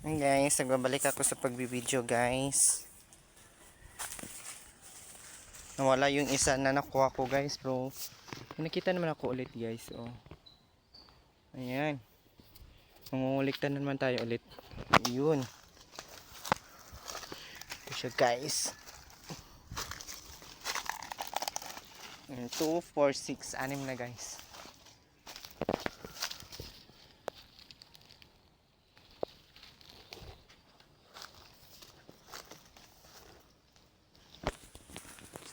Hey guys, nagbabalik ako sa pagbibideo guys. Nawala yung isa na nakuha ko guys, bro. Nakita naman ako ulit guys, oh. Ayan. Mangunguliktan naman tayo ulit. Yun. Ito siya guys. 2, 4, 6, 6 na guys.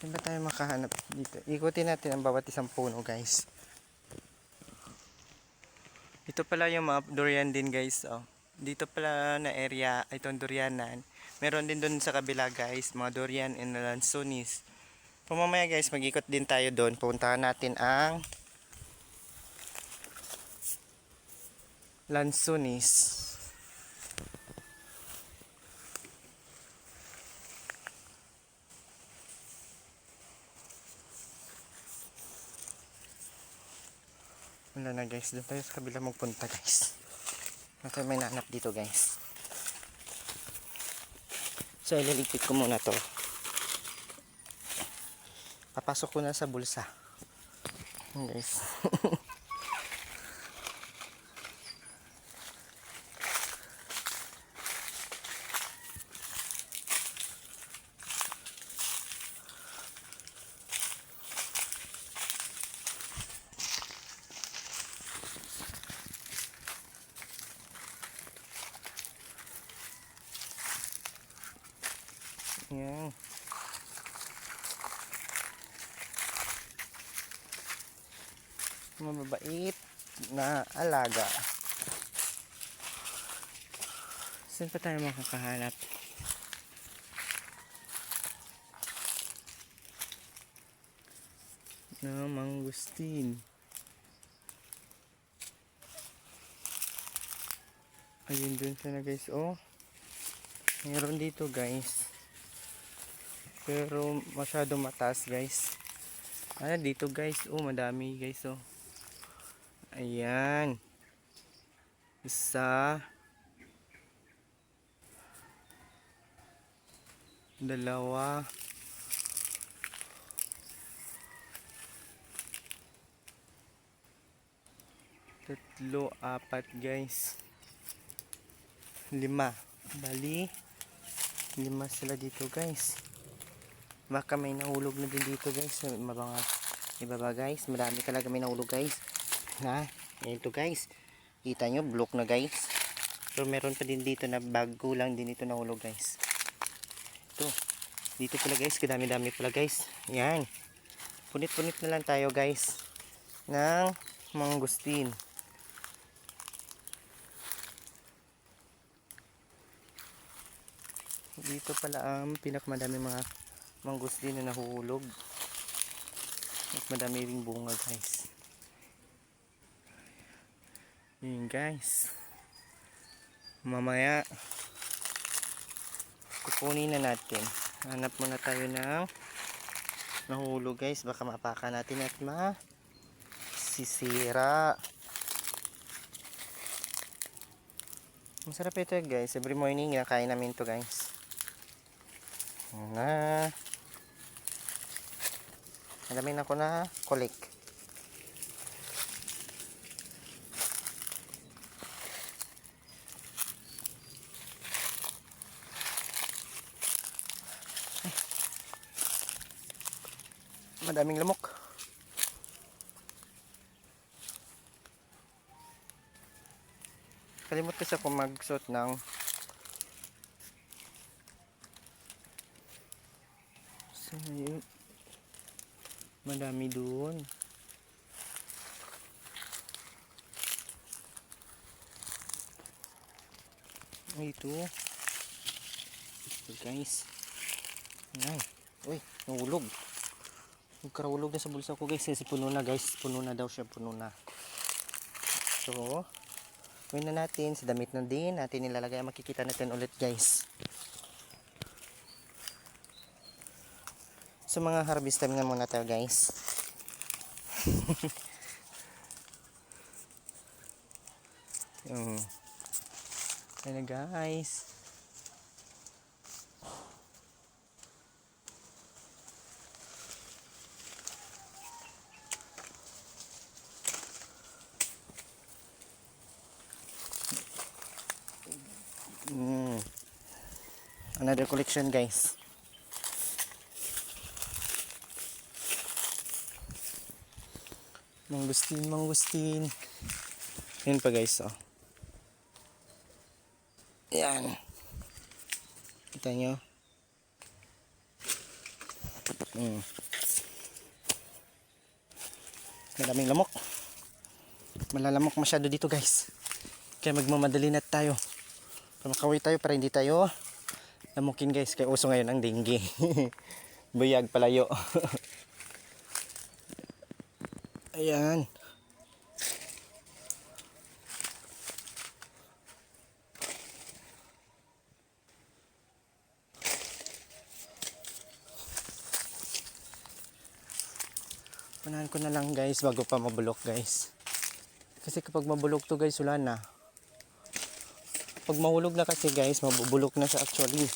Saan ba tayo makahanap dito? Ikutin natin ang bawat isang puno guys. Ito pala yung mga durian din guys, oh. Dito pala na area, itong durianan. Meron din doon sa kabila guys, mga durian and lansonis. Pumamaya guys, mag-ikot din tayo doon. Pupuntahan natin ang lansonis. Wala na guys, doon tayo sa kabila magpunta guys. Natin may nahanap dito guys. So ililigpit ko muna to. Papasok ko na sa bulsa. Guys. Yan. Mababait na alaga. Saan pa tayo makakahanap? Na mangustin. Ayun dun siya na guys, oh. Meron dito guys. Pero masyado mataas guys. Ayan dito guys, oh madami guys, oh. Ayan. Isa. Dalawa. Tatlo, apat guys. 5. Bali 5 sila dito guys. Baka may nahulog na din dito guys. Ibaba guys, marami talaga may nahulog guys. Na, yan ito guys. Kita nyo, block na guys. Pero meron pa din dito na bago lang din ito nahulog guys. Ito, dito pala guys, kadami-dami pala guys. Yan. Punit-punit na lang tayo guys ng mangustin. Dito pala ang pinakamadami mga mangustin na nahuhulog. At madami ring bunga guys. Yun guys. Mamaya kukunin na natin. Hanap muna tayo ng nahulog guys. Baka mapakan natin at masisira. Masarap ito guys. Every morning kinakain namin ito guys. Na alamin ako na collect. Madaming lamok. Kalimot kasi ako magsuot ng so, yun. Madami doon. Ito guys. Yan. Uy, nahulog. Nagkarahulog na sa bulsa ko guys. Kasi puno na guys. Puno na daw siya. Puno na. So, gawin na natin. Sa damit na din natin nilalagay. Makikita natin ulit guys. So mga harvest time na muna tayo guys. Ayan na guys. Another collection guys. Mangustin. Yan pa guys, oh. Yan. Kita nyo? Maraming lamok. Malalamok masyado dito guys. Kaya magmamadali na tayo. Pamakaway tayo para hindi tayo lamukin guys. Kaya uso ngayon ang dengue. Buyag palayo. Ayan. Unahan ko na lang guys bago pa mabulok guys. Kasi kapag mabulok to guys, wala na. Pag mahulog na kasi guys, mabubulok na siya actually.